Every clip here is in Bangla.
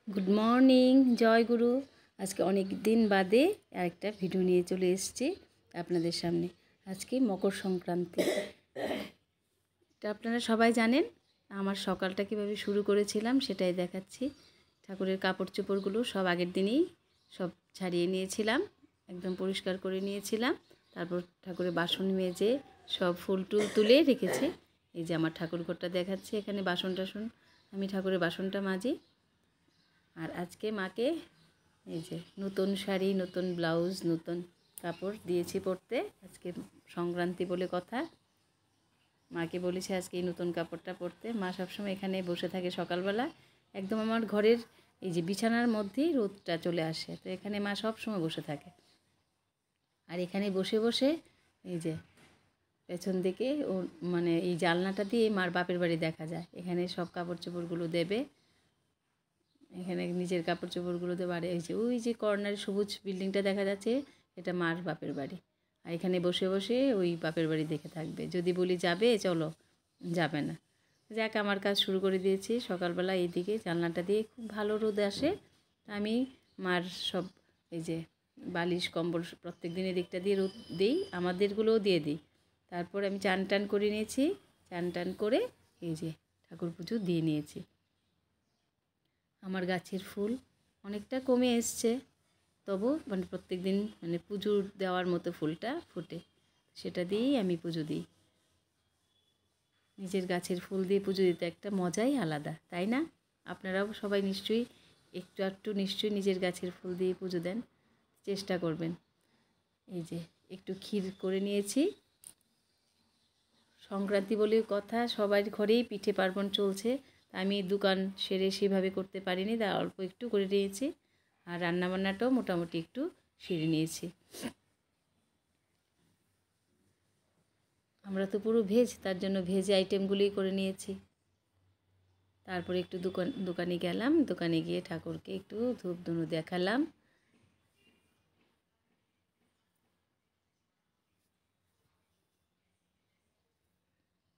গুড মর্নিং, জয় গুরু। আজকে অনেক দিন বাদে আরেকটা ভিডিও নিয়ে চলে এসেছি আপনাদের সামনে। আজকে মকর সংক্রান্তি। এটা আপনারা সবাই জানেন। আমার সকালটা কীভাবে শুরু করেছিলাম সেটাই দেখাচ্ছি। ঠাকুরের কাপড় চোপড়গুলো সব আগের দিনেই সব ছাড়িয়ে নিয়েছিলাম, একদম পরিষ্কার করে নিয়েছিলাম। তারপর ঠাকুরের বাসন মেজে সব ফুল টুল তুলে রেখেছি। এই যে আমার ঠাকুর ঘরটা দেখাচ্ছি, এখানে বাসন টাসন আমি ঠাকুরের বাসনটা মাজি। আর আজকে মাকে এই যে নতুন শাড়ি, নতুন ব্লাউজ, নতুন কাপড় দিয়েছি পরতে। আজকে সংক্রান্তি বলে কথা, মাকে বলেছি আজকে এই নতুন কাপড়টা পরতে। মা সবসময় এখানে বসে থাকে সকালবেলা, একদম আমার ঘরের এই যে বিছানার মধ্যেই রোদটা চলে আসে, তো এখানে মা সবসময় বসে থাকে। আর এখানে বসে বসে এই যে পেছন দিকে ও মানে এই জানলাটা দিয়ে মার বাপের বাড়ি দেখা যায়। এখানে সব কাপড় চোপড়গুলো দেবে, এখানে নিজের কাপড় চোপড়গুলো দিয়ে বাড়ি। এই যে ওই যে কর্নার সবুজ বিল্ডিংটা দেখা যাচ্ছে, এটা মার বাপের বাড়ি। আর এখানে বসে বসে ওই বাপের বাড়ি দেখে থাকবে। যদি বলি যাবে, চলো, যাবে না। যাক, আমার কাজ শুরু করে দিয়েছি সকালবেলা। এইদিকে জানলাটা দিয়ে খুব ভালো রোদ আসে। আমি মার সব এই যে বালিশ কম্বল প্রত্যেক দিন এদিকটা দিয়ে রোদ দিই, আমাদেরগুলোও দিয়ে দিই। তারপর আমি চান টান করে নিয়েছি। চান টান করে এই যে ঠাকুর পুজো দিয়ে নিয়েছি। আমার গাছের ফুল অনেকটা কমে এসছে, তবু মানে প্রত্যেক দিন মানে পুজো দেওয়ার মতো ফুলটা ফোটে, সেটা দিয়েই আমি পুজো দিই। নিজের গাছের ফুল দিয়ে পুজো দিতে একটা মজাই আলাদা, তাই না? আপনারাও সবাই নিশ্চয়ই একটু একটু নিশ্চয়ই নিজের গাছের ফুল দিয়ে পুজো দেন, চেষ্টা করবেন। এই যে একটু ক্ষীর করে নিয়েছি, সংক্রান্তি বলে কথা, সবার ঘরেই পিঠে পার্বণ চলছে। আমি দোকান সেরে সেভাবে করতে পারিনি, তা অল্প একটু করে নিয়েছি। আর রান্নাবান্নাটাও মোটামুটি একটু সেরে নিয়েছি। আমরা তো পুরো ভেজ, তার জন্য ভেজ আইটেমগুলোই করে নিয়েছি। তারপরে একটু দোকানে গেলাম, দোকানে গিয়ে ঠাকুরকে একটু ধূপ ধুনো দেখালাম।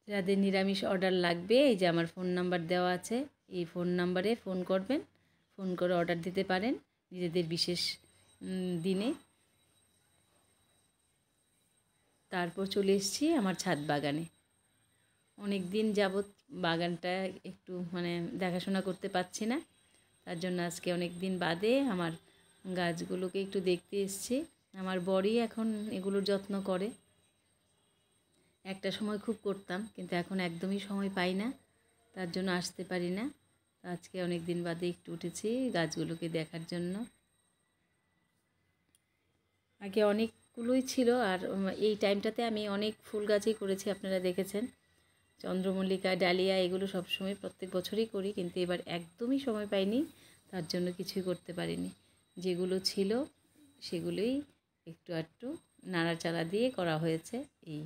যাদের নিরামিষ অর্ডার লাগবে, এই যে আমার ফোন নাম্বার দেওয়া আছে, এই ফোন নাম্বারে ফোন করবেন, ফোন করে অর্ডার দিতে পারেন নিজেদের বিশেষ দিনে। তারপর চলে এসেছি আমার ছাদ বাগানে। অনেক দিন যাবৎ বাগানটা একটু মানে দেখাশোনা করতে পারছি না, তার জন্য আজকে অনেক দিন বাদে আমার গাছগুলোকে একটু দেখতে এসেছি। আমার বরই এখন এগুলোর যত্ন করে। একটা সময় খুব করতাম, কিন্তু এখন একদমই সময় পাই না, তার জন্য আসতে পারি না। আজকে অনেক দিন বাদে একটু উঠেছি গাছগুলোকে দেখার জন্য। আগে অনেকগুলোই ছিল, আর এই টাইমটাতে আমি অনেক ফুল গাছই করেছি, আপনারা দেখেছেন। চন্দ্রমল্লিকা, ডালিয়া, এগুলো সবসময় প্রত্যেক বছরই করি, কিন্তু এবার একদমই সময় পাইনি, তার জন্য কিছুই করতে পারিনি। যেগুলো ছিল সেগুলোই একটু একটু নাড়াচাড়া দিয়ে করা হয়েছে, এই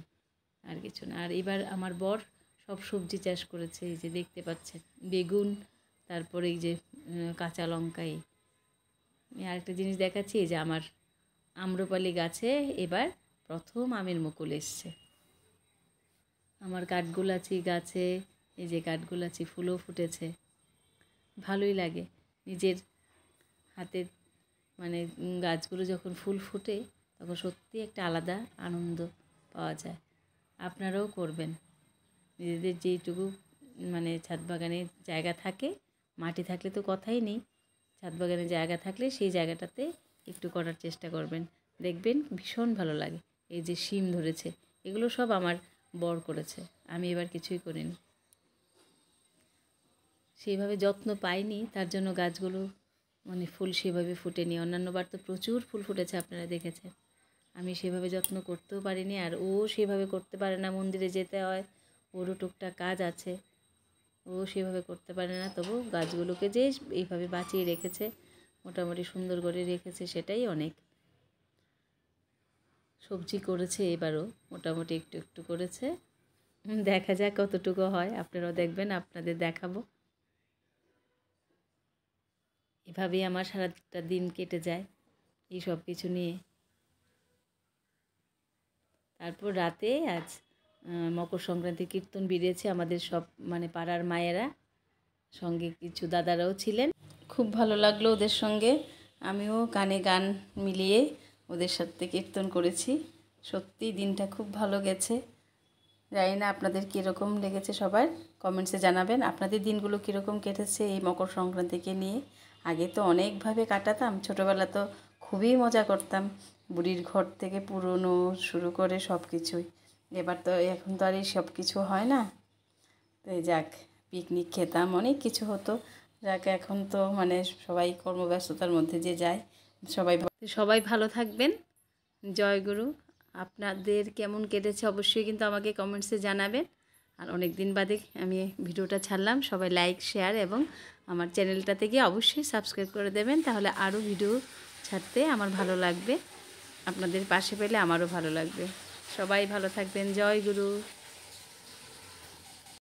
আর কিছু না। আর এবার আমার বর সব সবজি চাষ করেছে, এই যে দেখতে পাচ্ছেন, বেগুন, তারপরে এই যে কাঁচা লঙ্কা। এই আরেকটা জিনিস দেখাচ্ছি, এই যে আমার আম্রপালি গাছে এবার প্রথম আমের মুকুল এসছে। আমার কাঠগোলাচি গাছে এই যে কাঠগোলাচি ফুলও ফুটেছে। ভালোই লাগে নিজের হাতে মানে গাছগুলো যখন ফুল ফুটে, তখন সত্যি একটা আলাদা আনন্দ পাওয়া যায়। আপনারাও করবেন। নিজেদের যেইটুকু মানে ছাদ বাগানে জায়গা থাকে, মাটি থাকলে তো কথাই নেই, ছাদ বাগানে জায়গা থাকলে সেই জায়গাটাতে একটু করার চেষ্টা করবেন, দেখবেন ভীষণ ভালো লাগে। এই যে শিম ধরেছে, এগুলো সব আমার বর করেছে, আমি এবার কিছুই করিনি। সেইভাবে যত্ন পাইনি, তার জন্য গাছগুলো মানে ফুল সেভাবে ফুটেনি। অন্যান্যবার তো প্রচুর ফুল ফুটেছে, আপনারা দেখেছেন। আমি সেভাবে যত্ন করতেও পারিনি, আর ও সেভাবে করতে পারে না, মন্দিরে যেতে হয়, ওরও টুকটাক কাজ আছে, ও সেভাবে করতে পারে না। তবু গাছগুলোকে যে এইভাবে বাঁচিয়ে রেখেছে, মোটামুটি সুন্দর করে রেখেছে, সেটাই অনেক। সবজি করেছে এবারও, মোটামুটি একটু একটু করেছে, দেখা যাক কতটুকু হয়, আপনারাও দেখবেন, আপনাদের দেখাবো। এভাবেই আমার সারাটা দিন কেটে যায় এই সব কিছু নিয়ে। তারপর রাতে আজ মকর সংক্রান্তি কীর্তন বেরিয়েছে, আমাদের সব মানে পাড়ার মায়েরা, সঙ্গে কিছু দাদারাও ছিলেন। খুব ভালো লাগলো ওদের সঙ্গে। আমিও গানে গান মিলিয়ে ওদের সাথে কীর্তন করেছি। সত্যি দিনটা খুব ভালো গেছে। জানি না আপনাদের কীরকম লেগেছে, সবার কমেন্টসে জানাবেন আপনাদের দিনগুলো কীরকম কেটেছে এই মকর সংক্রান্তিকে নিয়ে। আগে তো অনেকভাবে কাটাতাম, ছোটোবেলা তো খুবই মজা করতাম, বুড়ির ঘর থেকে পুরনো শুরু করে সব কিছুই। এবার তো এখন তো আর এই সব কিছু হয় না। তো এই যাক, পিকনিক খেতাম, অনেক কিছু হতো। যাক, এখন তো মানে সবাই কর্মব্যস্ততার মধ্যে যে যায়। সবাই ভালো থাকবেন। জয়গুরু। আপনাদের কেমন কেটেছে অবশ্যই কিন্তু আমাকে কমেন্টসে জানাবেন। আর অনেক দিন বাদে আমি ভিডিওটা ছাড়লাম, সবাই লাইক, শেয়ার এবং আমার চ্যানেলটাতে গিয়ে অবশ্যই সাবস্ক্রাইব করে দেবেন, তাহলে আরও ভিডিও ছাড়তে আমার ভালো লাগবে। আপনাদের পাশে পেলে আমারও ভালো লাগবে। সবাই ভালো থাকবেন। জয় গুরু।